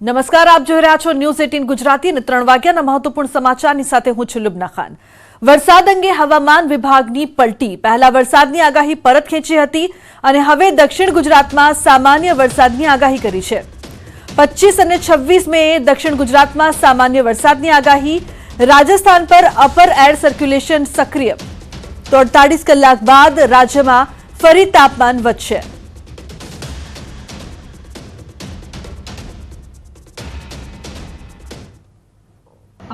નમસ્કાર, આપ જોઈ રહ્યા છો ન્યૂઝ 18 ગુજરાતી અને 3 વાગ્યાના મહત્વપૂર્ણ સમાચારની સાથે હું છું લુબના ખાન। વરસાદ અંગે હવામાન વિભાગની પલટી। પહેલા વરસાદની આગાહી પરત ખેંચી હતી અને હવે દક્ષિણ ગુજરાતમાં સામાન્ય વરસાદની આગાહી કરી છે। 25 અને 26 મેએ દક્ષિણ ગુજરાતમાં સામાન્ય વરસાદની આગાહી। રાજસ્થાન પર અપર એર સર્ક્યુલેશન સક્રિય, તો 48 કલાક બાદ રાજ્યમાં ફરી તાપમાન વધશે।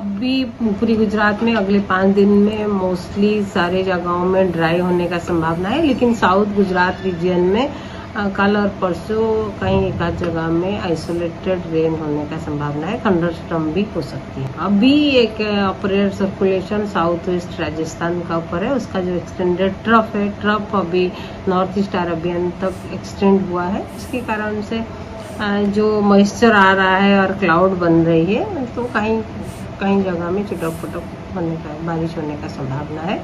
अभी पूरी गुजरात में अगले 5 दिन में मोस्टली सारे जगहों में ड्राई होने का संभावना है, लेकिन साउथ गुजरात रीजन में कल और परसों कहीं एक आध जगह में आइसोलेटेड रेन होने का संभावना है। थंडरस्टॉर्म भी हो सकती है। अभी एक अपर air circulation south west Rajasthan का ऊपर है, उसका जो एक्सटेंडेड ट्रफ है, ट्रफ अभी नॉर्थ ईस्ट अरबियन तक एक्सटेंड हुआ है। इसके कारण से जो मॉइस्चर आ रहा है और क्लाउड बन रही है, तो कहीं जगह में चिटक पुटक होने का, बारिश होने का संभावना है।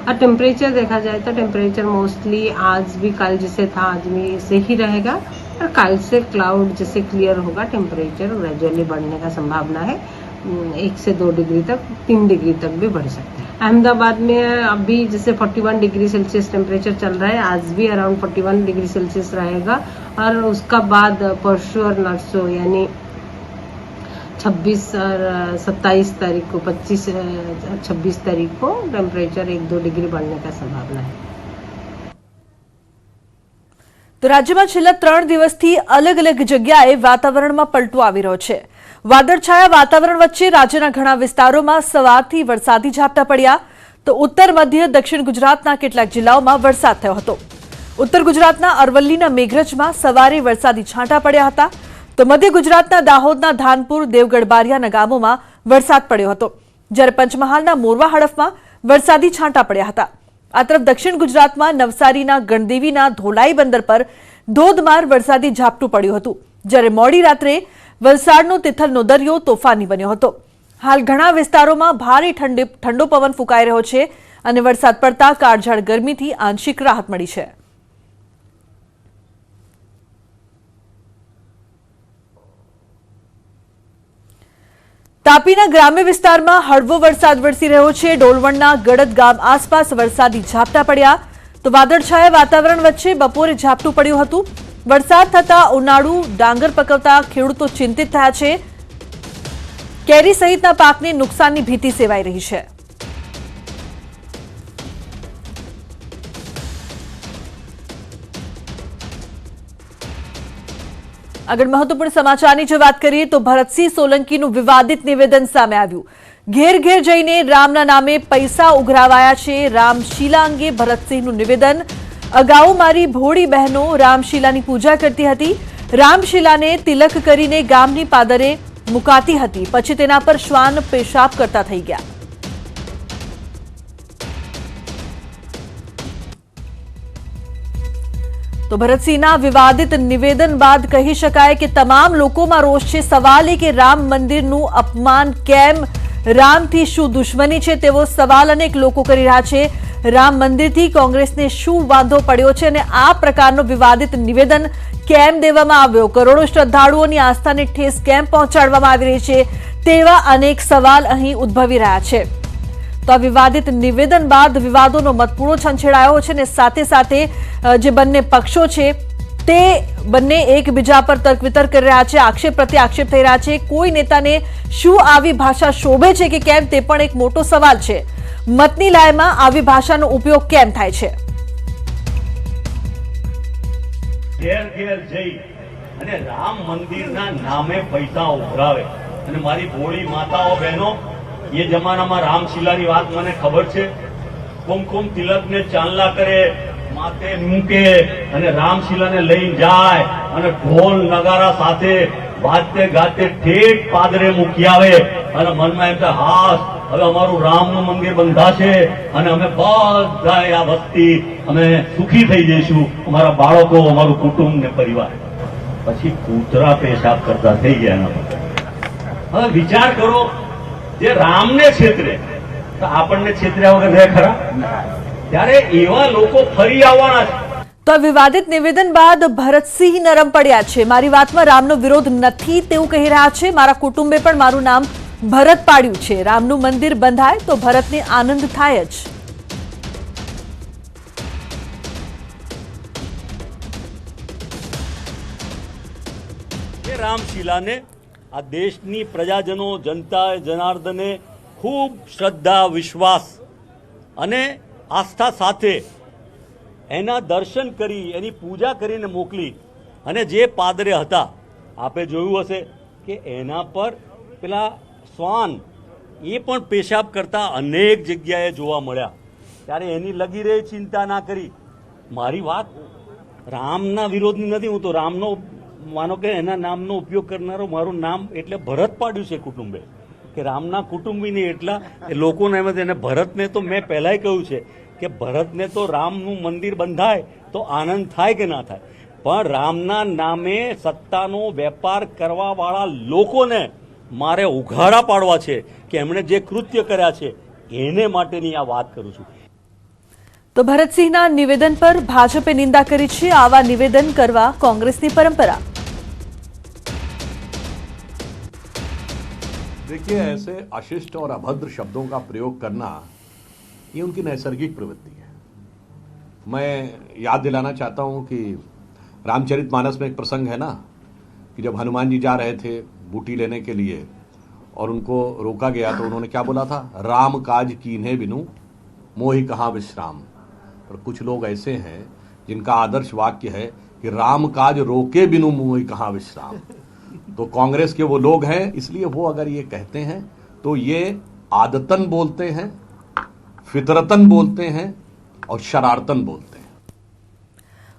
और टेम्परेचर देखा जाए तो टेम्परेचर मोस्टली आज भी कल जैसे था आज भी ऐसे ही रहेगा, और कल से क्लाउड जैसे क्लियर होगा टेम्परेचर ग्रेजुअली बढ़ने का संभावना है। 1 से 2 डिग्री तक, 3 डिग्री तक भी बढ़ सकता है। अहमदाबाद में अभी जैसे 41 डिग्री सेल्सियस टेम्परेचर चल रहा है, आज भी अराउंड 41 डिग्री सेल्सियस रहेगा। और उसका बाद परसों और नरसों यानी 26 और 27 तारीख को 26 तारीख को टेम्परेचर 1-2 डिग्री बढ़ने का संभावना है। तो राज्य में छेल्ला 3 दिवसथी अलग अलग जग्याए वातावरणमां पलटो आवी रह्यो छे। वादळछाया वातावरण वच्चे राज्यना घणा विस्तारोमां सवारथी वरसादी झापटा पड्या, तो उत्तर मध्य दक्षिण गुजरातना केटलाक जिल्लाओमां वरसाद थयो हतो। उत्तर गुजरातना अरवल्लीना मेघरजमां सवारे वरसादी छांटा पड्या हता, तो मध्य गुजरातना दाहोदना धानपुर, देवगढ़ बारियाना गामोमां वरसाद पड्यो हतो, ज्यारे पंचमहालना मोरवा हड़फमां वरसादी छांटा पड्या हता। आ तरफ दक्षिण गुजरातमां नवसारीना गणदेवीना धोलाई बंदर पर धोधमार वरसादी झापटुं पड्युं हतुं, ज्यारे मोडी रात्रे वलसाडनो तिथलनो दरियो तोफानी बन्यो हतो। हाल घणा विस्तारोमां भारे ठंडो पवन फूंकाई रह्यो छे अने वरसाद पड़ता काळझाळ गरमीथी आंशिक राहत मळी छे। तापीना ग्राम्य विस्तारमां हळवो वरसाद वरसी रह्यो छे। डोलवणना गड़द गाम आसपास वरसादी झापटा पड्या, तो वादळछाया वातावरण वच्चे बपोरे झापटुं पड्युं हतुं। वरसाद थता उनाळु डांगर पकवता खेडूतो चिंतित थया छे। केरी सहितना पाकने नुकसाननी भीति सेवाई रही छे। આગળ મહત્વપૂર્ણ સમાચારની જો વાત કરીએ તો ભરતસિંહ સોલંકીનું વિવાદિત નિવેદન સામે આવ્યું। ઘેર ઘેર જઈને રામના નામે પૈસા ઉઘરાવાયા છે। રામશીલા અંગે ભરતસિંહનું નિવેદન। અગાઉ મારી ભોળી બહેનો રામશીલાની પૂજા કરતી હતી। રામશીલાને તિલક કરીને ગામની પાદરે મુકાતી હતી, પછી તેના પર શ્વાન પેશાબ કરતા થઈ ગયા। तो भरतसिंहना विवादित निवेदन बाद कही शकाय कि तमाम लोकोमां रोष छे। सवाल ए के राम मंदिरनुं अपमान केम, रामथी शुं दुश्मनी छे तेवो सवाल अनेक लोको करी रह्या छे। राम मंदिरथी कोंग्रेसने शुं वांधो पड्यो छे अने आ प्रकारनो विवादित निवेदन केम देवामां आव्यो? करोड़ो श्रद्धाळुओनी आस्थाने ठेस केम पहोंचाडवामां आवी रही छे तेवा अनेक सवाल અહીં ઉદ્ભવી રહ્યા છે। तो आ विवादित निवेदन बाद विवादोनो मतपूरो छंछेड़ायो छे ने साथे साथे जे बंने पक्षो छे ते बंने एकबीजा पर तर्क वितर्क करी रह्या छे। आक्षेप प्रत्ये आक्षेप थई रह्या छे। कोई नेताने शुं आवी भाषा शोभे छे के केम ते पण एक मोटो सवाल छे। मतनी लायमां आवी भाषानो उपयोग केम थाय छे? घेर घेर जई अने राम मंदिरना नामे पैसा उभरावे अने मारी भोળી माताओ बहनो ये जमाना में रामशीला बात मैंने खबर है। कुमकुम तिलक ने चांदला करे, माथे मूके अने रामशीला ने लई जाए अने ढोल नगारा साथे वाजते गाते ठेठ पादरे मूकी आवे अने मन में एम के हास हवे अमारू रामनु मंदिर बंधाशे अने अमे बधाए आ वस्ती अमे सुखी थई जईशुं, अमारा बाळको, अमारू कुटुंब ने परिवार। पछी कूतरा पेशाब करता थई गया। हवे विचार करो, जे रामने छेतरे तो आपणने छेतर्या वगर રહે ખરા? ત્યારે એવા લોકો ફરી આવવાના છે। તો આ વિવાદિત નિવેદન બાદ ભરતસિંહ નરમ પડ્યા છે. મારી વાતમાં રામનો વિરોધ નથી તેવું કહી રહ્યા છે. મારા કુટુંબે પણ મારું નામ ભરત પાડ્યું છે. રામનું મંદિર બંધાય તો ભરતને આનંદ થાય જ. એ રામશિલાને આ દેશની પ્રજાજનો જનતા જનાર્દને ખૂબ શ્રદ્ધા વિશ્વાસ અને આસ્થા સાથે એના દર્શન કરી એની પૂજા કરીને મોકલી. અને જે પાદરે હતા આપે જોયું હશે કે એના પર પેલા શ્વાન એ પણ પેશાબ કરતા અનેક જગ્યાએ જોવા મળ્યા. ત્યારે એની લગી રહી ચિંતા ના કરી. મારી વાત રામના વિરોધની નથી. હું તો રામનો માનો કે એના નામનો ઉપયોગ કરનારો મારું નામ એટલે ભરત પાડ્યું છે કુટુંબે કે રામના કુટુંબીને એટલા લોકોને એમ એને ભરતને તો મેં પહેલાંય કહ્યું છે કે ભરતને તો રામનું મંદિર બંધાય તો આનંદ થાય કે ના થાય, પણ રામના નામે સત્તાનો વેપાર કરવાવાળા લોકોને મારે ઉઘાડા પાડવા છે કે એમણે જે કૃત્ય કર્યા છે એને માટેની આ વાત કરું છું. તો ભરતસિંહના નિવેદન પર ભાજપે નિંદા કરી છે. આવા નિવેદન કરવા કોંગ્રેસની પરંપરા. देखिए, ऐसे अशिष्ट और अभद्र शब्दों का प्रयोग करना ये उनकी नैसर्गिक प्रवृत्ति है. मैं याद दिलाना चाहता हूँ कि रामचरितमानस में एक प्रसंग है ना कि जब हनुमान जी जा रहे थे बूटी लेने के लिए और उनको रोका गया तो उन्होंने क्या बोला था, राम काज कीन्हे बिनु मोहि कहाँ विश्राम. पर कुछ लोग ऐसे हैं जिनका आदर्श वाक्य है कि राम काज रोके बिनु मोहि कहाँ विश्राम. तो कांग्रेस के वो लोग हैं, इसलिए वो अगर ये कहते हैं तो ये आदतन बोलते हैं, फितरतन बोलते हैं और शरारतन बोलते हैं.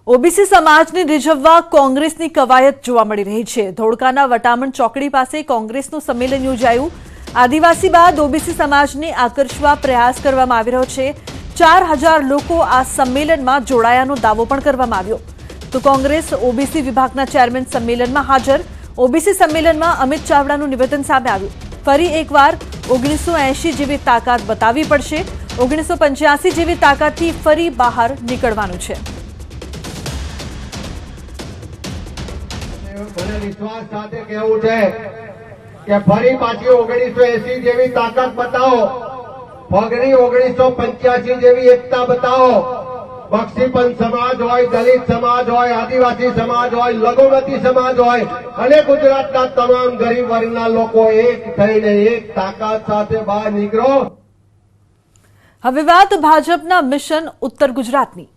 ઓબીસી સમાજને રીઝવવા કોંગ્રેસની કવાયત જોવા મળી રહી છે. ધોળકાના વટામણ ચોકડી પાસે કોંગ્રેસનું સંમેલન યોજાયું. આદિવાસી બાદ ઓબીસી સમાજને આકર્ષવા પ્રયાસ કરવામાં આવી રહ્યો છે. 4000 લોકો આ સંમેલનમાં જોડાયાનો દાવો પણ કરવામાં આવ્યો. તો કોંગ્રેસ ઓબીસી વિભાગના ચેરમેન સંમેલનમાં હાજર. ઓબીસી સંમેલનમાં અમિત ચાવડાનું નિવેદન સામે આવ્યું. ફરી એકવાર 1980 જેવી તાકાત બતાવવી પડશે. 1985 જેવી તાકાતથી ફરી બહાર નીકળવાનું છે. મને વિશ્વાસ સાથે કહેવું છે કે ફરી પાછી 1980 જેવી તાકાત બતાવો, ફગની 1985 જેવી એકતા બતાવો. બક્ષીપંથ સમાજ હોય, દલિત સમાજ હોય, આદિવાસી સમાજ હોય, લઘુમતી સમાજ હોય અને ગુજરાતના તમામ ગરીબ વર્ગના લોકો એક થઈને એક તાકાત સાથે બહાર નીકળો. હવે વાત ભાજપના મિશન ઉત્તર ગુજરાતની.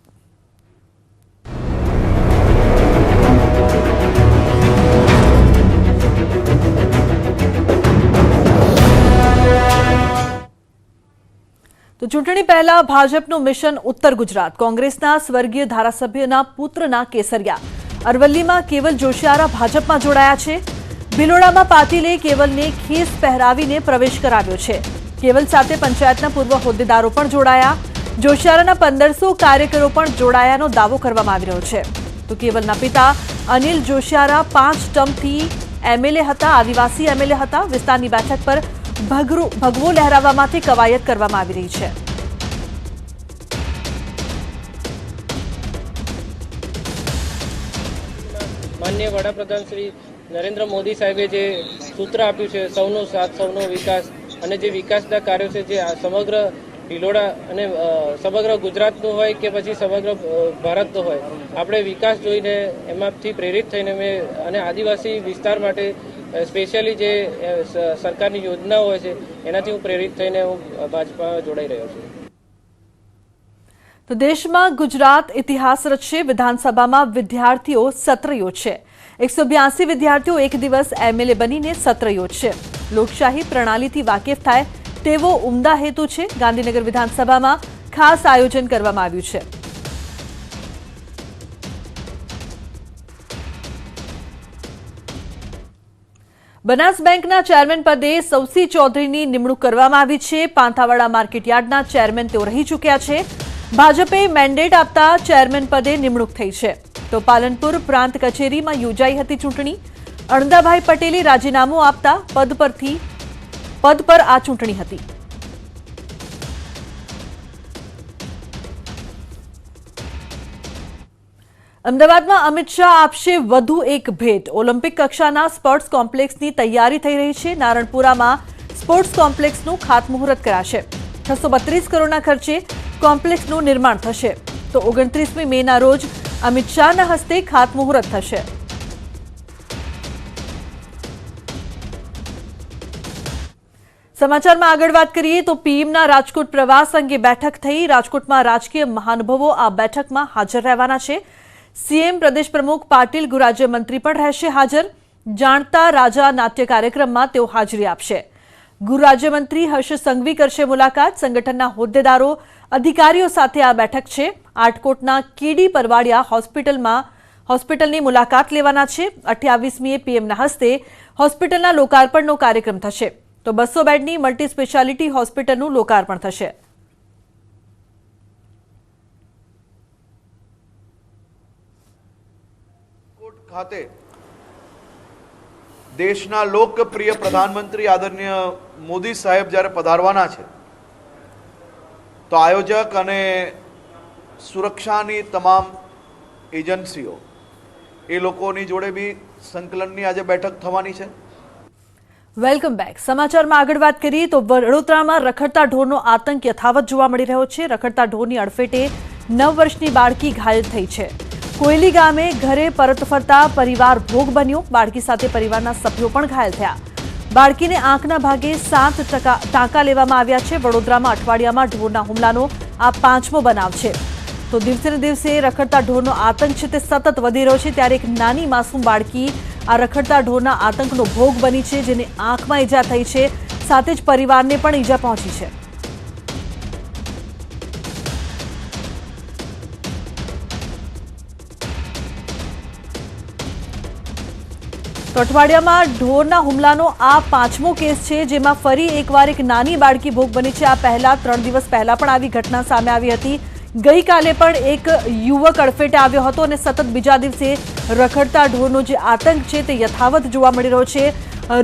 તો ચૂંટણી પહેલા ભાજપનું મિશન ઉત્તર ગુજરાત. કોંગ્રેસના સ્વર્ગીય ધારાસભ્યના પુત્રના કેસરિયા અરવલ્લીમાં કેવલ જોશિયારા ભાજપમાં જોડાયા છે. ભિલોડામાં પાટીલે કેવલને ખેસ પહેરાવીને પ્રવેશ કરાવ્યો છે. કેવલ સાથે પંચાયતના પૂર્વ હોદ્દેદારો પણ જોડાયા. જોશિયારાના 1500 કાર્યકરો પણ જોડાયાનો દાવો કરવામાં આવી રહ્યો છે. તો કેવલના પિતા અનિલ જોશિયારા 5 ટર્મથી એમએલએ હતા, આદિવાસી એમએલએ હતા. વિસ્તારની બેઠક પર ભગવો લહેરાવવા માટે કવાયત કરવામાં આવી રહી છે. માનનીય વડાપ્રધાન શ્રી નરેન્દ્ર મોદી સાહેબે જે સૂત્ર આપ્યું છે સૌનો સાથ સૌનો વિકાસ, અને જે વિકાસના કાર્યો છે જે સમગ્ર ભિલોડા અને સમગ્ર ગુજરાતનું હોય કે પછી સમગ્ર ભારતનું હોય, આપણે વિકાસ જોઈને એમાંથી પ્રેરિત થઈને અને આદિવાસી વિસ્તાર માટે સ્પેશિયલી જે સરકારની યોજનાઓ હોય છે એનાથી હું પ્રેરિત થઈને હું ભાજપમાં જોડાઈ રહ્યો છું. તો દેશમાં ગુજરાત ઇતિહાસ રચશે. વિધાનસભામાં વિદ્યાર્થીઓ સત્ર યોજશે. 182 વિદ્યાર્થીઓ એક દિવસ એમએલએ બનીને સત્ર યોજશે. લોકશાહી પ્રણાલીથી વાકેફ થાય તેવો ઉમદા હેતુ છે. ગાંધીનગર વિધાનસભામાં ખાસ આયોજન કરવામાં આવ્યું છે. બનાસ બેંકના ચેરમેન પદે સૌસી ચૌધરીની નિમણૂક કરવામાં આવી છે. પાંથાવાડા માર્કેટયાર્ડના ચેરમેન તેઓ રહી ચૂક્યા છે. ભાજપે મેન્ડેટ આપતા ચેરમેન પદે નિમણૂક થઈ છે. તો પાલનપુર પ્રાંત કચેરીમાં યોજાઈ હતી ચૂંટણી. અણદાભાઈ પટેલે રાજીનામું આપતા પદ પર આ ચૂંટણી હતી. અમદાવાદમાં અમિત શાહ આપશે વધુ એક ભેટ। ઓલિમ્પિક કક્ષાના સ્પોર્ટ્સ કોમ્પ્લેક્સની તૈયારી થઈ રહી છે। નારણપુરામાં સ્પોર્ટ્સ કોમ્પ્લેક્સનું ખાતમુહૂર્ત કરાશે। 632 કરોડના ખર્ચે કોમ્પ્લેક્સનું નિર્માણ થશે તો 29મી મેના રોજ અમિત શાહના હસ્તે ખાતમુહૂર્ત થશે। સમાચારમાં આગળ વાત કરીએ તો પીએમના રાજકોટ પ્રવાસ અંગે બેઠક થઈ। રાજકોટમાં રાજકીય મહાનુભાવો આ બેઠકમાં હાજર રહેવાના છે। સીએમ પ્રદેશ પ્રમુખ પાટીલ ગૃહ રાજ્યમંત્રી પણ રહેશે હાજર। જાણતા રાજા નાટ્ય કાર્યક્રમમાં તેઓ હાજરી આપશે। ગૃહ રાજ્યમંત્રી હર્ષ સંઘવી કરશે મુલાકાત। સંગઠનના હોદ્દેદારો અધિકારીઓ સાથે આ બેઠક છે। આટકોટના કેડી પરવાડિયા હોસ્પિટલની મુલાકાત લેવાના છે। 28મીએ પીએમના હસ્તે હોસ્પિટલના લોકાર્પણનો કાર્યક્રમ થશે તો 200 બેડની મલ્ટી સ્પેશિયાલિટી હોસ્પિટલનું લોકાર્પણ થશે। ખાતે દેશના લોકપ્રિય પ્રધાનમંત્રી આદરણીય મોદી સાહેબ જ્યારે પધારવાના છે તો આયોજક અને સુરક્ષાની તમામ એજન્સીઓ એ લોકોની જોડે બી સંકલનની આજે બેઠક થવાની છે। Welcome back. સમાચારમાં આગળ વાત કરીએ તો વડોદરામાં રખડતા ઢોરનો આતંક યથાવત જોવા મળી રહ્યો છે। રખડતા ઢોરની અડફેટે 9 વર્ષની બાળકી ઘાયલ થઈ છે। કોયલી ગામે ઘરે પરત ફરતા પરિવાર ભોગ બન્યો। બાળકી સાથે પરિવારના સભ્યો પણ ઘાયલ થયા। બાળકીને આંખના ભાગે 7 ટાંકા લેવામાં આવ્યા છે। વડોદરામાં અઠવાડિયામાં ઢોરના હુમલાનો આ 5મો બનાવ છે તો દિવસે ને દિવસે રખડતા ઢોરનો આતંક છે તે સતત વધી રહ્યો છે। ત્યારે એક નાની માસૂમ બાળકી આ રખડતા ઢોરના આતંકનો ભોગ બની છે જેને આંખમાં ઈજા થઈ છે સાથે જ પરિવારને પણ ઈજા પહોંચી છે। તો અઠવાડિયામાં ઢોરના હુમલાનો આ 5મો કેસ છે જેમાં ફરી એકવાર એક નાની બાળકી ભોગ બની છે। આ પહેલા 3 દિવસ પહેલા પણ આવી ઘટના સામે આવી હતી। ગઈકાલે પણ એક યુવક અડફેટે આવ્યો હતો અને સતત બીજા દિવસે રખડતા ઢોરનો જે આતંક છે તે યથાવત જોવા મળી રહ્યો છે।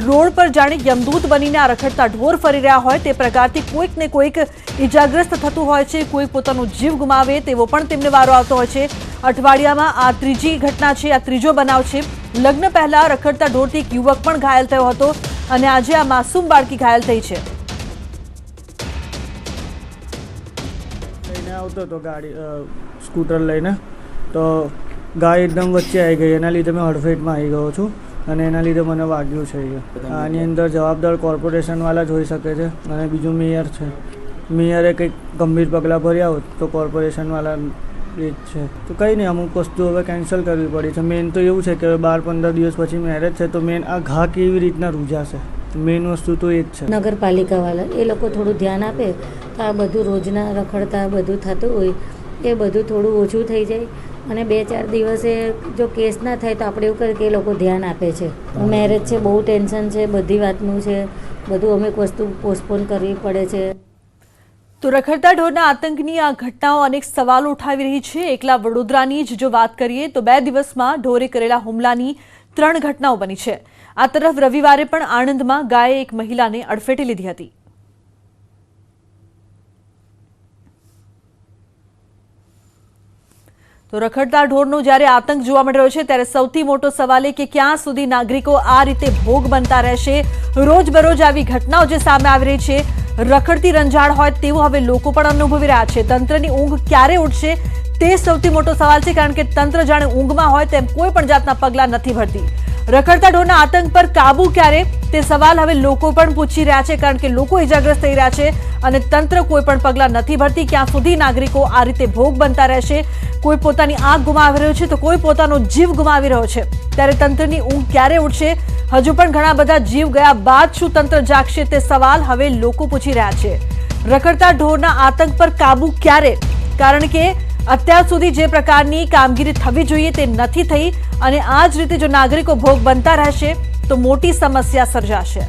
રોડ પર જાણે યમદૂત બનીને આ રખડતા ઢોર ફરી રહ્યા હોય તે પ્રકારથી કોઈક ને કોઈક ઇજાગ્રસ્ત થતું હોય છે। કોઈ પોતાનો જીવ ગુમાવે તેવો પણ તેમને વારો આવતો હોય છે। અઠવાડિયામાં આ ત્રીજી ઘટના છે, આ ત્રીજો બનાવ છે। લગ્ન પહેલા રખડતા ઢોરથી એક યુવક પણ ઘાયલ થયો હતો અને આજે આ માસૂમ બાળકી ઘાયલ થઈ છે। આવતો હતો ગાડી સ્કૂટર લઈને તો ગાય એકદમ વચ્ચે આવી ગઈ। એના લીધે મેં હડફેટમાં આવી ગયો છું અને એના લીધે મને વાગ્યું છે। આની અંદર જવાબદાર કોર્પોરેશનવાળા જ હોઈ શકે છે અને બીજું મેયર છે। મેયરે કંઈક ગંભીર પગલાં ભર્યા હોત તો કોર્પોરેશનવાળા એ જ છે તો કંઈ નહીં, અમુક વસ્તુ હવે કેન્સલ કરવી પડી છે। મેન તો એવું છે કે 12-15 દિવસ પછી મેરેજ છે તો મેન આ ઘા કેવી રીતના રૂજાશે, મેન વસ્તુ તો એ જ છે। નગરપાલિકાવાળા એ લોકો થોડું ધ્યાન આપે તો આ બધું રોજના રખડતા બધું થતું હોય એ બધું થોડું ઓછું થઈ જાય અને 2-4 દિવસે જો કેસ ના થાય તો આપણે એવું કરીએ કે એ લોકો ધ્યાન આપે છે। મેરેજ છે, બહુ ટેન્શન છે, બધી વાતનું છે, બધું અમુક વસ્તુ પોસ્ટપોન કરવી પડે છે। તો રખડતા ઢોરના આતંકની આ ઘટનાઓ અનેક સવાલો ઉઠાવી રહી છે। એકલા વડોદરાની જ જો વાત કરીએ તો 2 દિવસમાં ઢોરે કરેલા હુમલાની 3 ઘટનાઓ બની છે। આ તરફ રવિવારે પણ આણંદમાં ગાયે એક મહિલાને અડફેટે લીધી હતી। તો રખડતા ઢોરનો જ્યારે આતંક જોવા મળી રહ્યો છે ત્યારે સૌથી મોટો સવાલ એ કે ક્યાં સુધી નાગરિકો આ રીતે ભોગ બનતા રહેશે। રોજબરોજ આવી ઘટનાઓ જે સામે આવી રહી છે, રખડતી રંજાડ હોય તેવું હવે લોકો પણ અનુભવી રહ્યા છે। તંત્રની ઊંઘ ક્યારે ઉઠશે તે સૌથી મોટો સવાલ છે કારણ કે તંત્ર જાણે ઊંઘમાં હોય તેમ કોઈ પણ જાતના પગલાં નથી ભરતી। રખડતા ઢોરના આતંક પર કાબુ ક્યારે તે સવાલ હવે લોકો પણ પૂછી રહ્યા છે કારણ કે લોકો ઇજાગ્રસ્ત થઈ રહ્યા છે અને તંત્ર કોઈ પણ પગલાં નથી ભરતી। ક્યાં સુધી નાગરિકો આ રીતે ભોગ બનતા રહેશે? કોઈ પોતાની આંખ ગુમાવી રહ્યો છે તો કોઈ પોતાનો જીવ ગુમાવી રહ્યો છે। ત્યારે તંત્રની ઊંઘ ક્યારે ઉઠશે? હજુ પણ ઘણા બધા જીવ ગયા બાદ શું તંત્ર જાગશે તે સવાલ હવે લોકો પૂછી રહ્યા છે। રખડતા ઢોરના આતંક પર કાબુ ક્યારે? કારણ કે અત્યાર સુધી જે પ્રકારની કામગીરી થવી જોઈએ તે નથી થઈ અને આ જ રીતે જો નાગરિકો ભોગ બનતા રહેશે તો મોટી સમસ્યા સર્જાશે।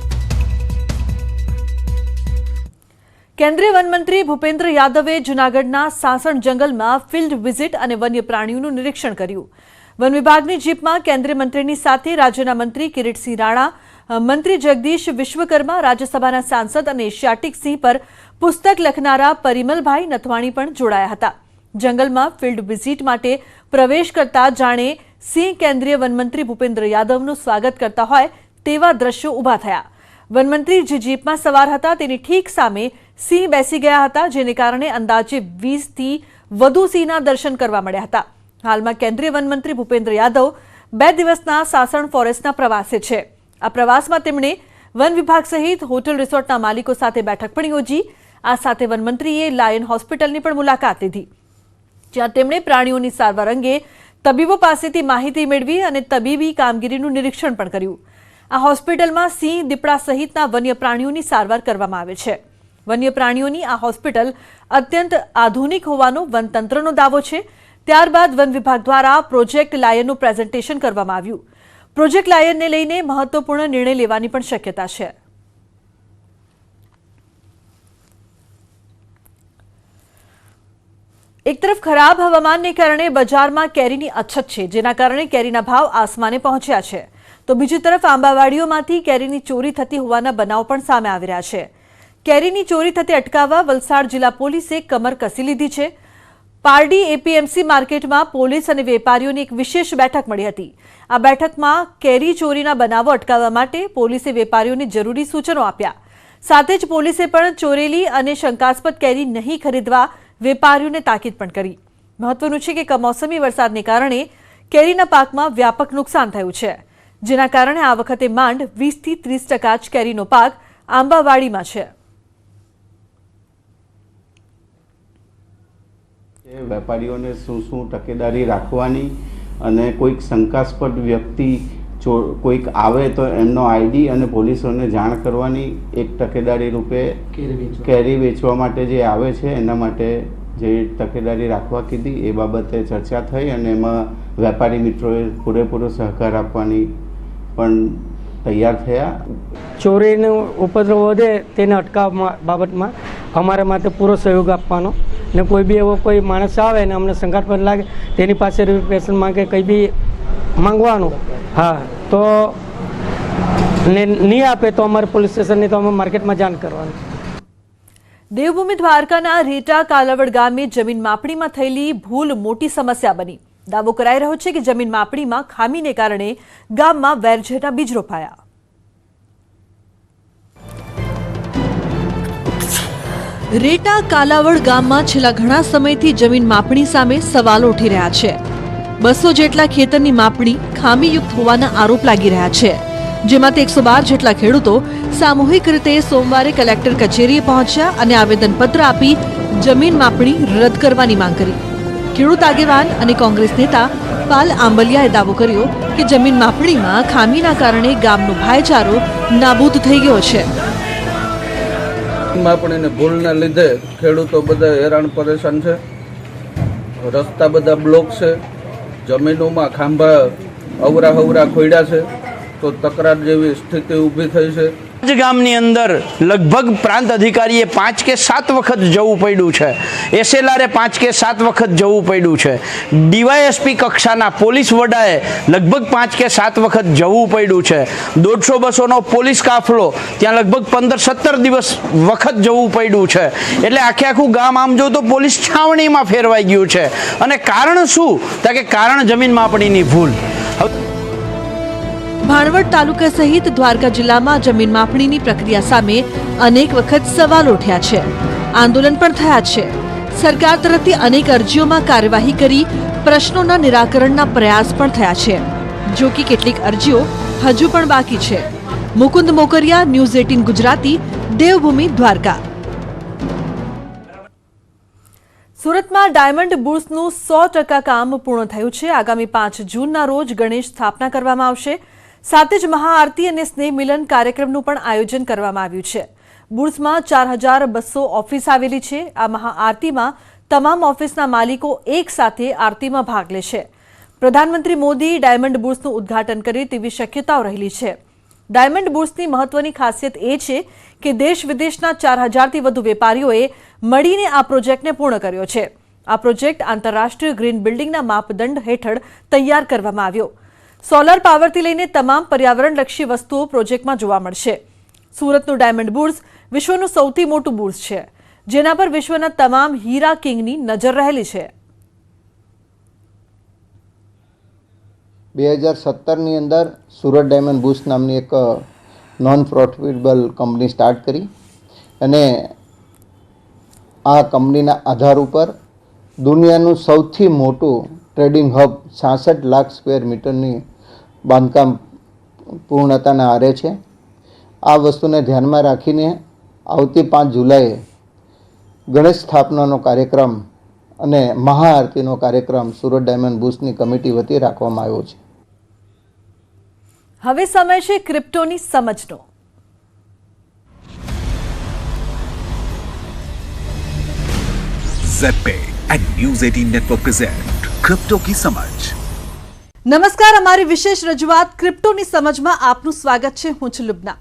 કેન્દ્રીય વનમંત્રી ભૂપેન્દ્ર યાદવે જૂનાગઢના સાસણ જંગલમાં ફિલ્ડ વિઝિટ અને વન્ય પ્રાણીઓનું નિરીક્ષણ કર્યું। વન વિભાગની જીપમાં કેન્દ્રીય મંત્રીની સાથે રાજ્યના મંત્રી કિરીટસિંહ રાણા, મંત્રી જગદીશ વિશ્વકર્મા, રાજ્યસભાના સાંસદ અને એશિયાટિક સિંહ પર પુસ્તક લખનારા પરિમલભાઈ નથવાણી પણ જોડાયા હતા। જંગલમાં ફિલ્ડ વિઝિટ માટે પ્રવેશ કરતા જાણે સિંહ કેન્દ્રીય વનમંત્રી ભૂપેન્દ્ર યાદવનું સ્વાગત કરતા હોય તેવા દ્રશ્યો ઊભા થયા. વનમંત્રી જે જીપમાં સવાર હતા તેની ઠીક સામે સિંહ બેસી ગયા હતા, જેને કારણે અંદાજે 20થી વધુ સિંહના દર્શન કરવા મળ્યા હતા. હાલમાં કેન્દ્રીય વનમંત્રી ભૂપેન્દ્ર યાદવ 2 દિવસના સાસણ ફોરેસ્ટના પ્રવાસે છે. આ પ્રવાસમાં તેમણે વન વિભાગ સહિત હોટલ રિસોર્ટના માલિકો સાથે બેઠક પણ યોજી. આ સાથે વનમંત્રીએ લાયન હોસ્પિટલની પણ મુલાકાત લીધી, જ્યાં તેમણે પ્રાણીઓની સારવાર અંગે તબીબો પાસેથી માહિતી મેળવી અને તબીબી કામગીરીનું નિરીક્ષણ પણ કર્યું. આ હોસ્પિટલમાં સિંહ, દીપડા સહિતના વન્ય પ્રાણીઓની સારવાર કરવામાં આવે છે. વન્ય પ્રાણીઓની આ હોસ્પિટલ અત્યંત આધુનિક હોવાનો વનતંત્રનો દાવો છે. ત્યારબાદ વન વિભાગ દ્વારા પ્રોજેક્ટ લાયનનું પ્રેઝન્ટેશન કરવામાં આવ્યું. પ્રોજેક્ટ લાયનને લઈને મહત્વપૂર્ણ નિર્ણય લેવાની પણ શક્યતા છે. એક તરફ ખરાબ હવામાનને કારણે બજારમાં કેરીની અછત છે, જેના કારણે કેરીના ભાવ આસમાને પહોંચ્યા છે. તો બીજી તરફ આંબાવાડીઓમાંથી કેરીની ચોરી થતી હોવાના બનાવ પણ સામે આવી રહ્યા છે. કેરીની ચોરી થતી અટકાવવા વલસાડ જિલ્લા પોલીસે કમર કસી લીધી છે. પારડી એપીએમસી માર્કેટમાં પોલીસ અને વેપારીઓની એક વિશેષ બેઠક મળી હતી. આ બેઠકમાં કેરી ચોરીના બનાવો અટકાવવા માટે પોલીસે વેપારીઓને જરૂરી સૂચનો આપ્યા. સાથે જ પોલીસે પણ ચોરેલી અને શંકાસ્પદ કેરી નહીં ખરીદવા વેપારીઓને તાકીદ પણ કરી. મહત્વનું છે કે કમોસમી વરસાદને કારણે કેરીના પાકમાં વ્યાપક નુકસાન થયું છે, જેના કારણે આ વખતે માંડ 20થી 30% જ કેરીનો પાક આંબાવાડીમાં છે. વેપારીઓને શું તકેદારી રાખવાની અને કોઈક શંકાસ્પદ વ્યક્તિ કોઈક આવે તો એમનો આઈડી અને પોલીસોને જાણ કરવાની. એક તકેદારી રૂપે કેરી વેચવા માટે જે આવે છે એના માટે જે તકેદારી રાખવા કીધી એ બાબતે ચર્ચા થઈ અને એમાં વેપારી મિત્રોએ પૂરેપૂરો સહકાર આપવાની પણ તૈયાર થયા. ચોરીનો ઉપદ્રવ વધે તેને અટકાવવા બાબતમાં અમારા માટે પૂરો સહયોગ આપવાનો ને કોઈ બી એવો કોઈ માણસ આવે ને અમને શંકાસ્પદ લાગે તેની પાસે રિપ્રેઝન્ટેશન માંગે કંઈ બી માંગવાનું, હા તો ને નહીં આપે તો અમારે પોલીસ સ્ટેશનની તો અમે માર્કેટમાં જાણ કરવાની. દેવભૂમિ દ્વારકાના રેટા કાલાવડ ગામે જમીન માપણીમાં થયેલી ભૂલ મોટી સમસ્યા બની. દાવો કરાઈ રહ્યો છે કે જમીન માપણીમાં ખામીને કારણે ગામમાં વેરઝેરના બીજ રોપાયા. રેટા કાલાવડ ગામમાં છેલ્લા ઘણા સમયથી જમીન માપણી સામે સવાલો ઉઠી રહ્યા છે. 200 જેટલા ખેતરની માપણી ખામીયુક્ત હોવાના આરોપ લાગી રહ્યા છે, જેમાંથી 112 જેટલા ખેડૂતો સામૂહિક રીતે સોમવારે કલેક્ટર કચેરીએ પહોંચ્યા અને આવેદનપત્ર આપી જમીન માપણી રદ કરવાની માંગ કરી. ખેડૂત આગેવાન અને કોંગ્રેસ નેતા પાલ આંબલિયાએ દાવો કર્યો કે જમીન માપણીમાં ખામીના કારણે ગામનો ભાઈચારો નાબૂદ થઈ ગયો છે. માપણીની ભૂલના લીધે ખેડૂતો બધા હેરાન પરેશાન છે. રસ્તા બધા બ્લોક છે, જમીનોમાં ખાંભા અવરા ખોડ્યા છે, તો તકરાર જેવી સ્થિતિ ઊભી થઈ છે. ગામની અંદર લગભગ પ્રાંત અધિકારીએ 5 કે 7 વખત જવું પડ્યું છે. એસએલઆરે 5 કે 7 વખત જવું પડ્યું છે. ડીવાયએસપી કક્ષાના પોલીસ વડાએ લગભગ 5 કે 7 વખત જવું પડ્યું છે. 150-200નો પોલીસ કાફલો ત્યાં લગભગ 15-17 દિવસ વખત જવું પડ્યું છે. એટલે આખું ગામ આમ જો તો પોલીસ છાવણીમાં ફેરવાઈ ગયું છે. અને કારણ શું? તો કે કારણ જમીન માપણીની ભૂલ. ભાણવડ તાલુકા સહિત દ્વારકા જિલ્લામાં જમીન માપણીની પ્રક્રિયા સામે અનેક વખત સવાલ ઉઠ્યા છે. આંદોલન પણ થયા છે. સરકાર તરફથી અનેક અરજીઓમાં કાર્યવાહી કરી પ્રશ્નોના નિરાકરણના પ્રયાસ પણ થયા છે, જો કે કેટલીક અરજીઓ હજુ પણ બાકી છે. મુકુંદ મોકરિયા, ન્યૂઝ 18 ગુજરાતી, દેવભૂમિ દ્વારકા. સુરતમાં ડાયમંડ બુર્સનું 100% કામ પૂર્ણ થયું છે. આગામી 5 જૂનના રોજ ગણેશ સ્થાપના કરવામાં આવશે. સાથે જ મહાઆરતી અને સ્નેહ મિલન કાર્યક્રમનું પણ આયોજન કરવામાં આવ્યું છે. બુર્સમાં 4200 ઓફિસ આવેલી છે. આ મહાઆરતીમાં તમામ ઓફિસના માલિકો એક સાથે આરતીમાં ભાગ લેશે. પ્રધાનમંત્રી મોદી ડાયમંડ બુર્સનું ઉદ્ઘાટન કરે તેવી શક્યતાઓ રહેલી છે. ડાયમંડ બુર્સની મહત્વની ખાસિયત એ છે કે દેશ વિદેશના 4000થી વધુ વેપારીઓએ મળીને આ પ્રોજેક્ટને પૂર્ણ કર્યો છે. આ પ્રોજેક્ટ આંતરરાષ્ટ્રીય ગ્રીન બિલ્ડિંગના માપદંડ હેઠળ તૈયાર કરવામાં આવ્યો. સોલર પાવરથી લઈને તમામ પર્યાવરણલક્ષી વસ્તુઓ પ્રોજેક્ટમાં જોવા મળશે. સુરતનું ડાયમંડ બુર્સ વિશ્વનું સૌથી મોટું બુર્સ છે, જેના પર વિશ્વના તમામ હીરા કિંગની નજર રહેલી છે. 2017ની અંદર સુરત ડાયમંડ બુસ્ટ નામની એક નોન પ્રોફિટેબલ કંપની સ્ટાર્ટ કરી અને આ કંપનીના આધાર ઉપર દુનિયાનું સૌથી મોટું ટ્રેડિંગ હબ 66 લાખ સ્ક્વેર મીટરની બાંધકામ પૂર્ણતાના આરે છે. આ વસ્તુને ધ્યાનમાં રાખીને આવતી 5 જુલાઈએ ગણેશ સ્થાપનાનો કાર્યક્રમ અને મહાઆરતીનો કાર્યક્રમ સુરત ડાયમંડ બુસ્ટની કમિટી વતી રાખવામાં આવ્યો છે. હવે સમય છે ક્રિપ્ટોની સમજનો. Z and news 18 network present crypto की समझ. નમસ્કાર, અમારી વિશેષ રજૂઆત ક્રિપ્ટોની સમજમાં આપનું સ્વાગત છે. હું છું લુબના.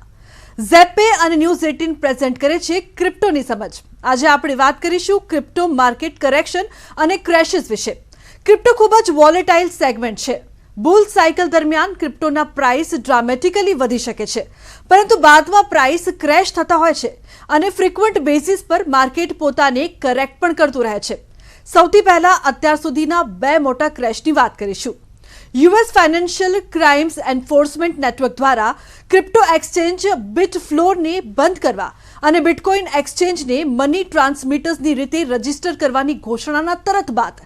ઝેપે અને ન્યૂઝ 18 પ્રેઝન્ટ કરે છે ક્રિપ્ટોની સમજ. આજે આપણે વાત કરીશું ક્રિપ્ટો માર્કેટ કરેક્શન અને ક્રેશિસ વિશે. ક્રિપ્ટો ખૂબ જ વોલેટાઇલ સેગમેન્ટ છે. બુલ સાયકલ દરમિયાન ક્રિપ્ટોના પ્રાઇસ ડ્રામેટિકલી વધી શકે છે, પરંતુ બાદમાં પ્રાઇસ ક્રેશ થતા હોય છે અને ફ્રીક્વન્ટ બેસિસ પર માર્કેટ પોતાને કરેક્ટ પણ કરતું રહે છે. સૌથી પહેલા અત્યાર સુધીના 2 મોટા ક્રેશની વાત કરીશું. US financial crimes enforcement network દ્વારા ક્રિપ્ટો એક્સચેન્જ બિટફ્લોરને બંધ કરવા અને બિટકોઇન એક્સચેન્જને મની ટ્રાન્સમિટર્સની રીતે રજીસ્ટર કરવાની ઘોષણાના તરત બાદ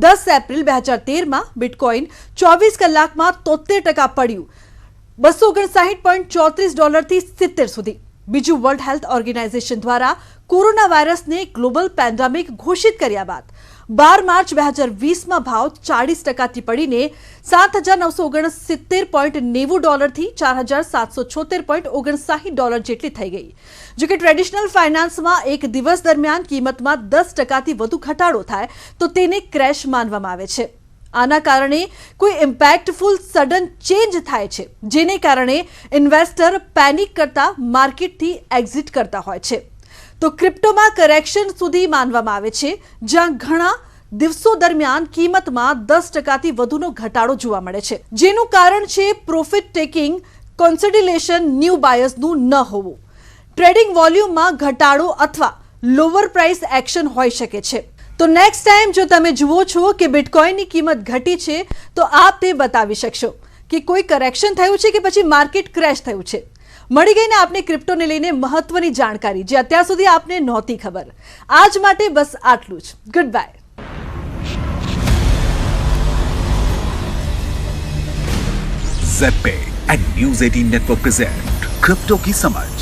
10 એપ્રિલ 2013માં બિટકોઇન 24 કલાકમાં 73% પડ્યું, $259.34 થી 70 સુધી. બીજું, વર્લ્ડ હેલ્થ ઓર્ગેનાઇઝેશન દ્વારા કોરોના વાયરસને ગ્લોબલ પેન્ડેમિક ઘોષિત કર્યા બાદ 12 માર્ચ 2020માં ભાવ 40%થી પડીને $7,969.90 થી $4,776.59 જેટલી થઈ ગઈ. જોકે ટ્રેડિશનલ ફાઇનાન્સમાં એક દિવસ દરમિયાન કિંમતમાં 10%થી વધુ ઘટાડો થાય તો તેને ક્રેશ માનવામાં આવે છે. આના કારણે કોઈ ઇમ્પેક્ટફુલ સડન ચેન્જ થાય છે, જેને કારણે ઇન્વેસ્ટર પેનિક કરતા માર્કેટથી એક્ઝિટ કરતા હોય છે. તો ક્રિપ્ટોમાં કરેક્શન સુધી માનવામાં આવે છે, જ્યાં ઘણા દિવસો દરમિયાન કિંમતમાં 10%થી વધુનો ઘટાડો જોવા મળે છે, જેનું કારણ છે પ્રોફિટ ટેકિંગ કોન્સોલિડેશન ન્યૂ બાયર્સનું ન હોવું. ટ્રેડિંગ વોલ્યુમમાં ઘટાડો અથવા લોઅર પ્રાઇસ એક્શન હોઈ શકે છે. તો નેક્સ્ટ ટાઈમ જો તમે જુઓ છો કે બિટકોઇનની કિંમત ઘટી છે, તો આપ તે બતાવી શકશો કે કોઈ કરેક્શન થયું છે કે પછી માર્કેટ ક્રેશ થયું છે. મળી ગઈ ને આપને ક્રિપ્ટોને લઈને મહત્વની જાણકારી, જે અત્યાર સુધી આપને નહોતી ખબર. આજ માટે બસ આટલું જ. Good bye. Z and news 18 network present crypto की समझ.